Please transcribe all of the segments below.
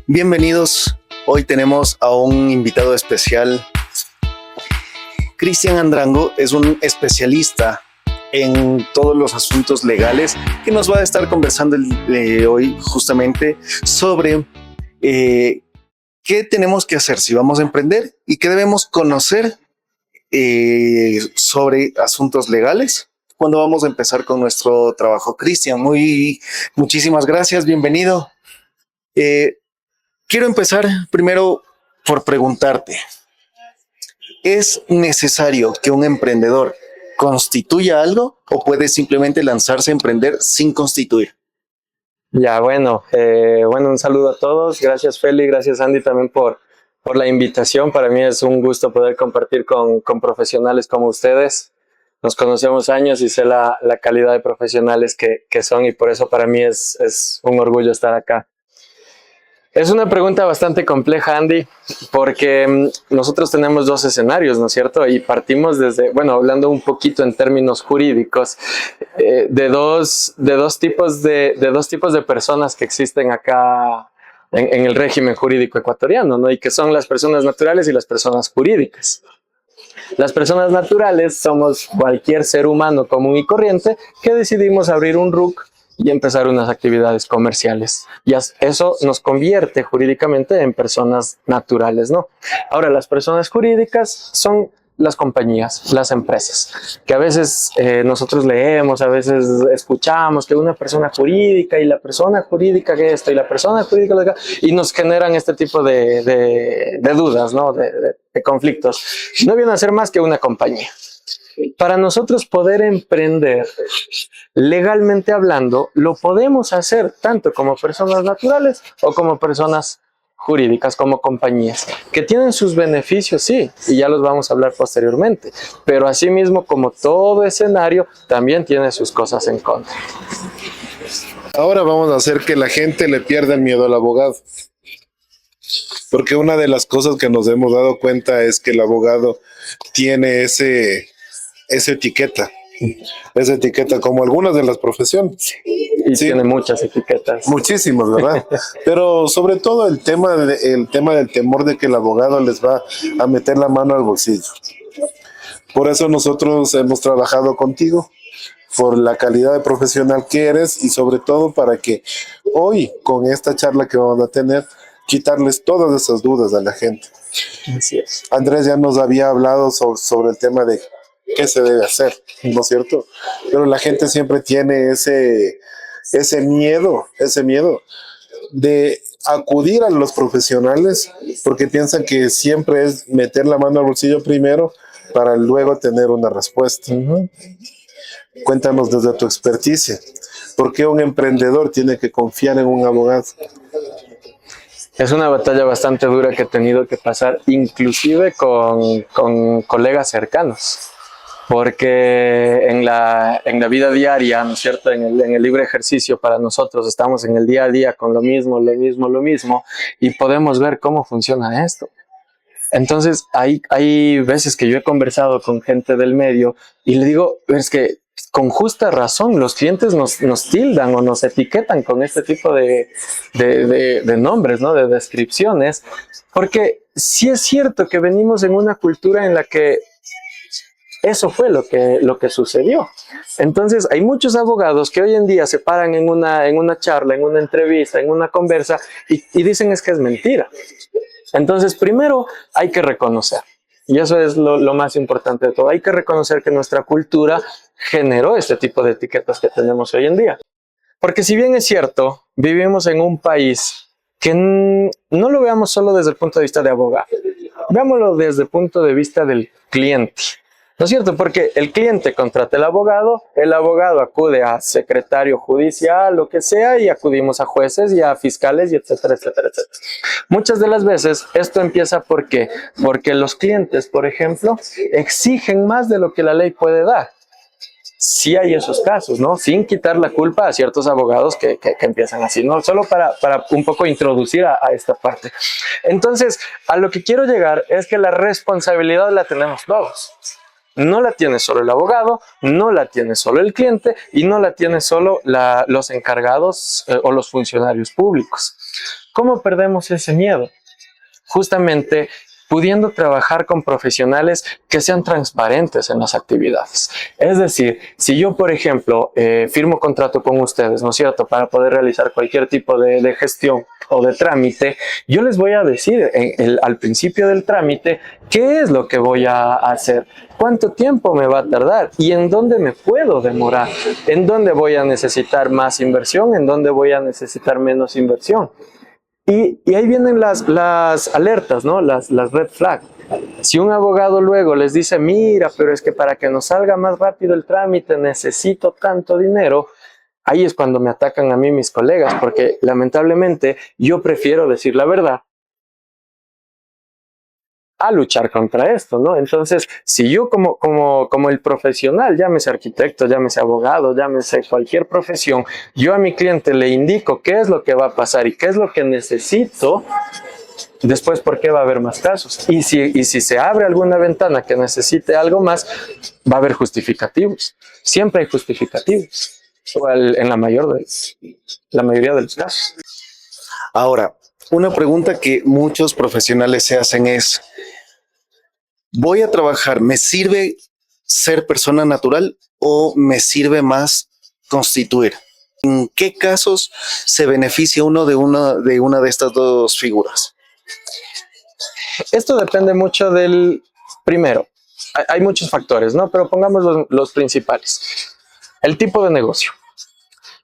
Bienvenidos. Hoy tenemos a un invitado especial. Cristian Andrango es un especialista en todos los asuntos legales que nos va a estar conversando hoy justamente sobre qué tenemos que hacer si vamos a emprender y qué debemos conocer sobre asuntos legales cuando vamos a empezar con nuestro trabajo. Cristian, muchísimas gracias, bienvenido. Quiero empezar primero por preguntarte, ¿es necesario que un emprendedor constituya algo o puede simplemente lanzarse a emprender sin constituir? Bueno, un saludo a todos. Gracias, Feli, gracias, Andy, también por la invitación. Para mí es un gusto poder compartir con profesionales como ustedes. Nos conocemos años y sé la calidad de profesionales que son, y por eso para mí es un orgullo estar acá. Es una pregunta bastante compleja, Andy, porque nosotros tenemos dos escenarios, ¿no es cierto? Y partimos desde, hablando un poquito en términos jurídicos, de dos tipos de personas que existen acá en el régimen jurídico ecuatoriano, ¿no? Y que son las personas naturales y las personas jurídicas. Las personas naturales somos cualquier ser humano común y corriente que decidimos abrir un RUC y empezar unas actividades comerciales. Y eso nos convierte jurídicamente en personas naturales, ¿no? Ahora, las personas jurídicas son las compañías, las empresas, que a veces nosotros leemos, a veces escuchamos que una persona jurídica y la persona jurídica que esto y la persona jurídica lo que, y nos generan este tipo de dudas, ¿no? De conflictos. No viene a ser más que una compañía. Para nosotros poder emprender, legalmente hablando, lo podemos hacer tanto como personas naturales o como personas jurídicas, como compañías, que tienen sus beneficios, sí, y ya los vamos a hablar posteriormente, pero asimismo, como todo escenario, también tiene sus cosas en contra. Ahora vamos a hacer que la gente le pierda el miedo al abogado. Porque una de las cosas que nos hemos dado cuenta es que el abogado tiene esa etiqueta como algunas de las profesiones. Y sí, tiene muchas etiquetas. Muchísimas, ¿verdad? Pero sobre todo el tema del temor de que el abogado les va a meter la mano al bolsillo. Por eso nosotros hemos trabajado contigo, por la calidad de profesional que eres y sobre todo para que hoy, con esta charla que vamos a tener, quitarles todas esas dudas a la gente. Así es. Andrés ya nos había hablado sobre el tema de qué se debe hacer, ¿no es cierto? Pero la gente siempre tiene ese miedo de acudir a los profesionales porque piensan que siempre es meter la mano al bolsillo primero para luego tener una respuesta. Cuéntanos desde tu experticia, ¿por qué un emprendedor tiene que confiar en un abogado? Es una batalla bastante dura que he tenido que pasar, inclusive con colegas cercanos. Porque en la vida diaria, ¿no es cierto? En el libre ejercicio para nosotros estamos en el día a día con lo mismo, y podemos ver cómo funciona esto. Entonces, hay veces que yo he conversado con gente del medio y le digo, es que con justa razón los clientes nos tildan o nos etiquetan con este tipo de nombres, ¿no? De descripciones, porque sí es cierto que venimos en una cultura en la que eso fue lo que sucedió. Entonces, hay muchos abogados que hoy en día se paran en una charla, en una entrevista, en una conversa y dicen es que es mentira. Entonces, primero hay que reconocer, y eso es lo más importante de todo, hay que reconocer que nuestra cultura generó este tipo de etiquetas que tenemos hoy en día. Porque si bien es cierto, vivimos en un país que no lo veamos solo desde el punto de vista de abogado, veámoslo desde el punto de vista del cliente. ¿No es cierto? Porque el cliente contrata el abogado acude a secretario judicial, lo que sea, y acudimos a jueces y a fiscales, y etcétera, etcétera, etcétera. Muchas de las veces esto empieza porque los clientes, por ejemplo, exigen más de lo que la ley puede dar. Sí hay esos casos, ¿no? Sin quitar la culpa a ciertos abogados que empiezan así, ¿no? Solo para un poco introducir a esta parte. Entonces, a lo que quiero llegar es que la responsabilidad la tenemos todos. no la tiene solo el abogado, no la tiene solo el cliente y no la tiene solo los encargados o los funcionarios públicos. ¿Cómo perdemos ese miedo? Justamente pudiendo trabajar con profesionales que sean transparentes en las actividades. Es decir, si yo, por ejemplo, firmo contrato con ustedes, ¿no es cierto?, para poder realizar cualquier tipo de gestión o de trámite, yo les voy a decir al principio del trámite qué es lo que voy a hacer, cuánto tiempo me va a tardar y en dónde me puedo demorar, en dónde voy a necesitar más inversión, en dónde voy a necesitar menos inversión. Y ahí vienen las alertas, ¿no? Las red flags. Si un abogado luego les dice, mira, pero es que para que nos salga más rápido el trámite necesito tanto dinero, ahí es cuando me atacan a mí mis colegas, porque lamentablemente yo prefiero decir la verdad a luchar contra esto, ¿no? Entonces, si yo como el profesional, llámese arquitecto, llámese abogado, llámese cualquier profesión, yo a mi cliente le indico qué es lo que va a pasar y qué es lo que necesito, después, ¿por qué va a haber más casos? Y si se abre alguna ventana que necesite algo más, va a haber justificativos. Siempre hay justificativos, en la mayoría de los casos. Ahora, una pregunta que muchos profesionales se hacen es, ¿voy a trabajar? ¿Me sirve ser persona natural o me sirve más constituir? ¿En qué casos se beneficia uno de una de estas dos figuras? Esto depende mucho del, primero, hay muchos factores, ¿no? Pero pongamos los principales. El tipo de negocio.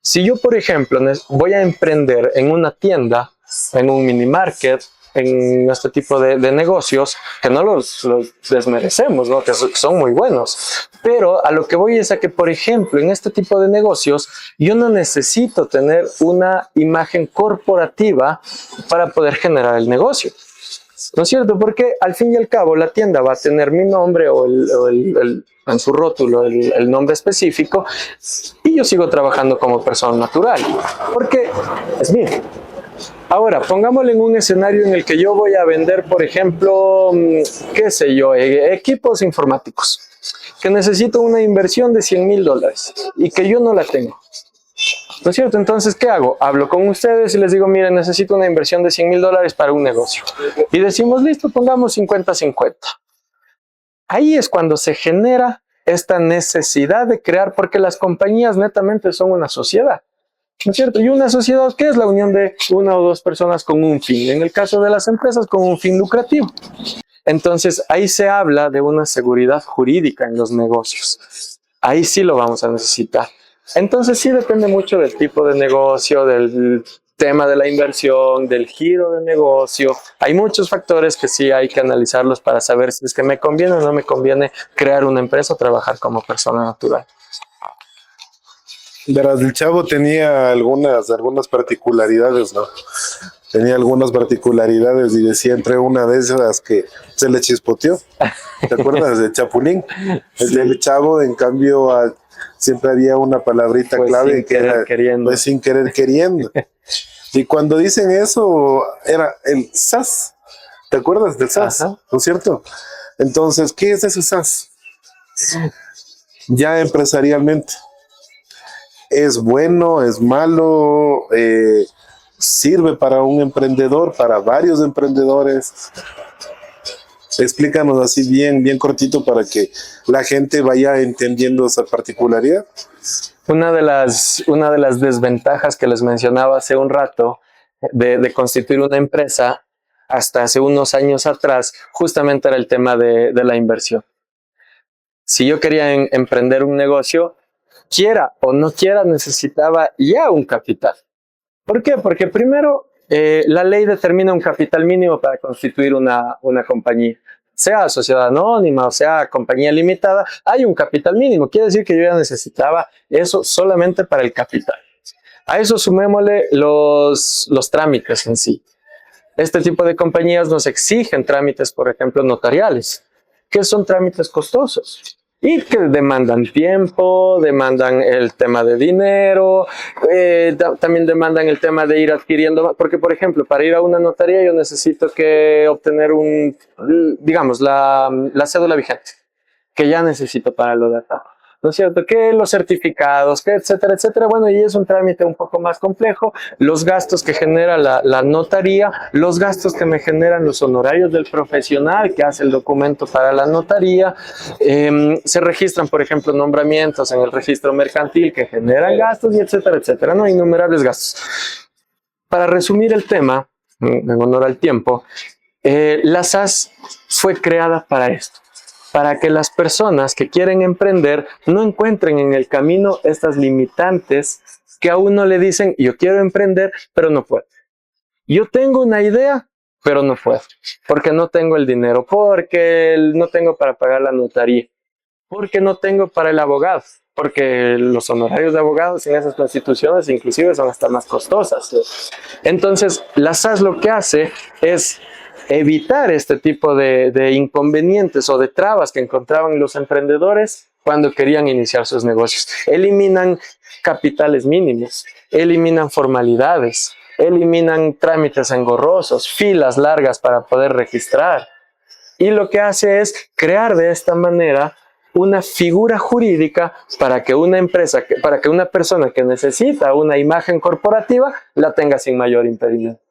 Si yo, por ejemplo, voy a emprender en una tienda, en un mini market, en este tipo de negocios, que no los desmerecemos, ¿no? Que son muy buenos. Pero a lo que voy es a que, por ejemplo, en este tipo de negocios, yo no necesito tener una imagen corporativa para poder generar el negocio. ¿No es cierto? Porque al fin y al cabo la tienda va a tener mi nombre o en su rótulo el nombre específico y yo sigo trabajando como persona natural porque es mío. Ahora, pongámosle en un escenario en el que yo voy a vender, por ejemplo, qué sé yo, equipos informáticos, que necesito una inversión de $100,000 y que yo no la tengo. ¿No es cierto? Entonces, ¿qué hago? Hablo con ustedes y les digo, miren, necesito una inversión de $100,000 para un negocio. Y decimos, listo, pongamos 50-50. Ahí es cuando se genera esta necesidad de crear, porque las compañías netamente son una sociedad. ¿No es cierto? Y una sociedad, ¿qué es la unión de una o dos personas con un fin? En el caso de las empresas, con un fin lucrativo. Entonces, ahí se habla de una seguridad jurídica en los negocios. Ahí sí lo vamos a necesitar. Entonces, sí depende mucho del tipo de negocio, del tema de la inversión, del giro de negocio. Hay muchos factores que sí hay que analizarlos para saber si es que me conviene o no me conviene crear una empresa o trabajar como persona natural. Verás, el chavo tenía algunas particularidades, ¿no? Tenía algunas particularidades y decía entre una de esas que se le chispoteó. ¿Te acuerdas del Chapulín? Sí. El chavo, en cambio, siempre había una palabrita pues clave que era pues, sin querer queriendo. Y cuando dicen eso, era el SAS. ¿Te acuerdas del SAS? Ajá. ¿No es cierto? Entonces, ¿qué es ese SAS? Ya empresarialmente. ¿Es bueno? ¿Es malo? ¿Sirve para un emprendedor? ¿Para varios emprendedores? Explícanos así bien cortito para que la gente vaya entendiendo esa particularidad. Una de las desventajas que les mencionaba hace un rato de constituir una empresa hasta hace unos años atrás justamente era el tema de la inversión. Si yo quería emprender un negocio, quiera o no quiera, necesitaba ya un capital. ¿Por qué? Porque primero la ley determina un capital mínimo para constituir una compañía. Sea sociedad anónima o sea compañía limitada, hay un capital mínimo. Quiere decir que yo ya necesitaba eso solamente para el capital. A eso sumémosle los trámites en sí. Este tipo de compañías nos exigen trámites, por ejemplo, notariales, que son trámites costosos. Y que demandan tiempo, demandan el tema de dinero, también demandan el tema de ir adquiriendo, porque por ejemplo, para ir a una notaría yo necesito que obtener digamos, la cédula vigente. que ya necesito para lo de acá. ¿No es cierto? Que los certificados, que etcétera, etcétera. Bueno, y es un trámite un poco más complejo. Los gastos que genera la notaría, los gastos que me generan los honorarios del profesional que hace el documento para la notaría. Se registran, por ejemplo, nombramientos en el registro mercantil que generan gastos y etcétera, etcétera. No, innumerables gastos. Para resumir el tema, en honor al tiempo, la SAS fue creada para esto, para que las personas que quieren emprender no encuentren en el camino estas limitantes que a uno le dicen, yo quiero emprender, pero no puedo. Yo tengo una idea, pero no puedo, porque no tengo el dinero, porque no tengo para pagar la notaría, porque no tengo para el abogado, porque los honorarios de abogados en esas constituciones inclusive son hasta más costosas. Entonces, la SAS lo que hace es evitar este tipo de inconvenientes o de trabas que encontraban los emprendedores cuando querían iniciar sus negocios. Eliminan capitales mínimos, eliminan formalidades, eliminan trámites engorrosos, filas largas para poder registrar. Y lo que hace es crear de esta manera una figura jurídica para que una empresa, para que una persona que necesita una imagen corporativa la tenga sin mayor impedimento.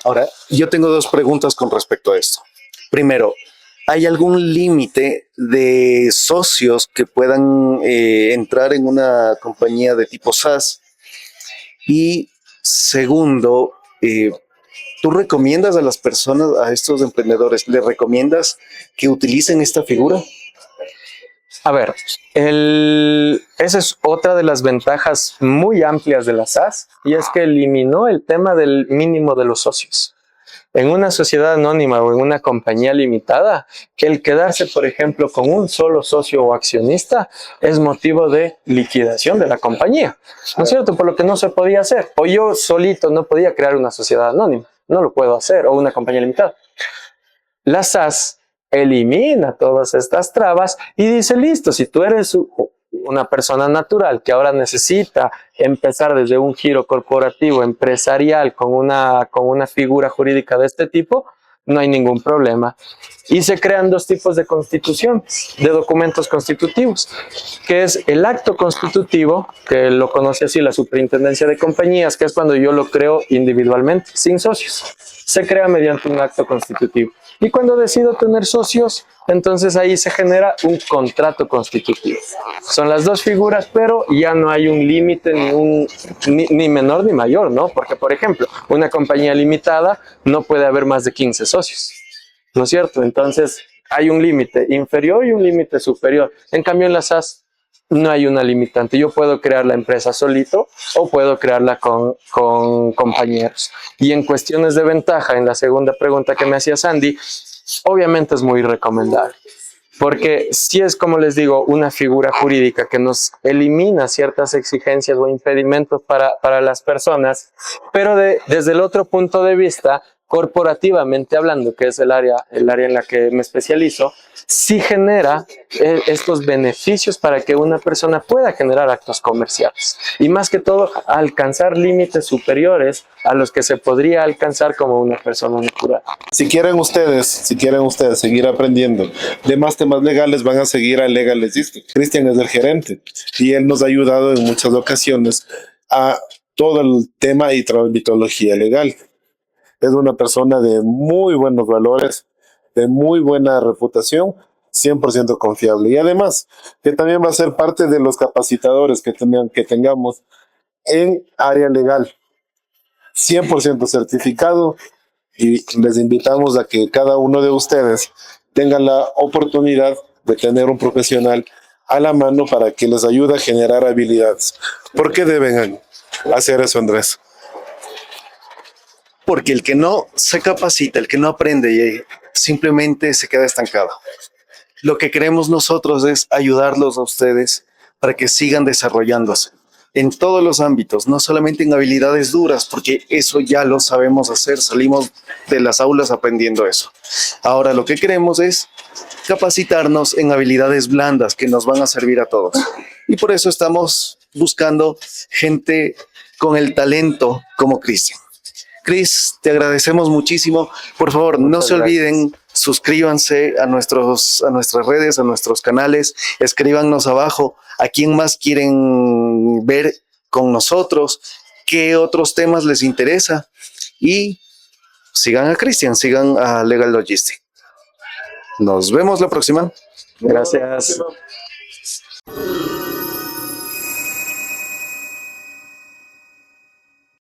Ahora, yo tengo dos preguntas con respecto a esto. Primero, ¿hay algún límite de socios que puedan entrar en una compañía de tipo SaaS? Y segundo, ¿tú recomiendas a las personas, a estos emprendedores, les recomiendas que utilicen esta figura? A ver, esa es otra de las ventajas muy amplias de la SAS, y es que eliminó el tema del mínimo de los socios. En una sociedad anónima o en una compañía limitada, que el quedarse, por ejemplo, con un solo socio o accionista es motivo de liquidación de la compañía, ¿no es cierto? Por lo que no se podía hacer. O yo solito no podía crear una sociedad anónima, no lo puedo hacer, o una compañía limitada. La SAS elimina todas estas trabas y dice, listo, si tú eres una persona natural que ahora necesita empezar desde un giro corporativo, empresarial, con una figura jurídica de este tipo, no hay ningún problema. Y se crean dos tipos de constitución, de documentos constitutivos, que es el acto constitutivo, que lo conoce así la Superintendencia de Compañías, que es cuando yo lo creo individualmente, sin socios. Se crea mediante un acto constitutivo. Y cuando decido tener socios, entonces ahí se genera un contrato constitutivo. Son las dos figuras, pero ya no hay un límite ni menor ni mayor, ¿no? Porque, por ejemplo, una compañía limitada no puede haber más de 15 socios, ¿no es cierto? Entonces hay un límite inferior y un límite superior. En cambio, en la SAS no hay una limitante. Yo puedo crear la empresa solito o puedo crearla con compañeros. Y en cuestiones de ventaja, en la segunda pregunta que me hacía Sandy, obviamente es muy recomendable. Porque si es, como les digo, una figura jurídica que nos elimina ciertas exigencias o impedimentos para las personas, pero desde el otro punto de vista, corporativamente hablando, que es el área en la que me especializo, sí genera estos beneficios para que una persona pueda generar actos comerciales y más que todo alcanzar límites superiores a los que se podría alcanzar como una persona natural. Si quieren ustedes seguir aprendiendo de más temas legales, van a seguir a Legal District. Cristian es el gerente y él nos ha ayudado en muchas ocasiones a todo el tema y tramitología legal. Es una persona de muy buenos valores, de muy buena reputación, 100% confiable. Y además, que también va a ser parte de los capacitadores que tengamos en área legal. 100% certificado, y les invitamos a que cada uno de ustedes tenga la oportunidad de tener un profesional a la mano para que les ayude a generar habilidades. ¿Por qué deben hacer eso, Andrés? Porque el que no se capacita, el que no aprende, simplemente se queda estancado. Lo que queremos nosotros es ayudarlos a ustedes para que sigan desarrollándose en todos los ámbitos, no solamente en habilidades duras, porque eso ya lo sabemos hacer, salimos de las aulas aprendiendo eso. Ahora lo que queremos es capacitarnos en habilidades blandas que nos van a servir a todos. Y por eso estamos buscando gente con el talento como Cristian. Cris, te agradecemos muchísimo. Por favor, no se olviden suscríbanse a nuestras redes, a nuestros canales, escríbanos abajo a quién más quieren ver con nosotros, qué otros temas les interesa y sigan a Cristian, sigan a Legal Logistics. Nos vemos la próxima. Gracias.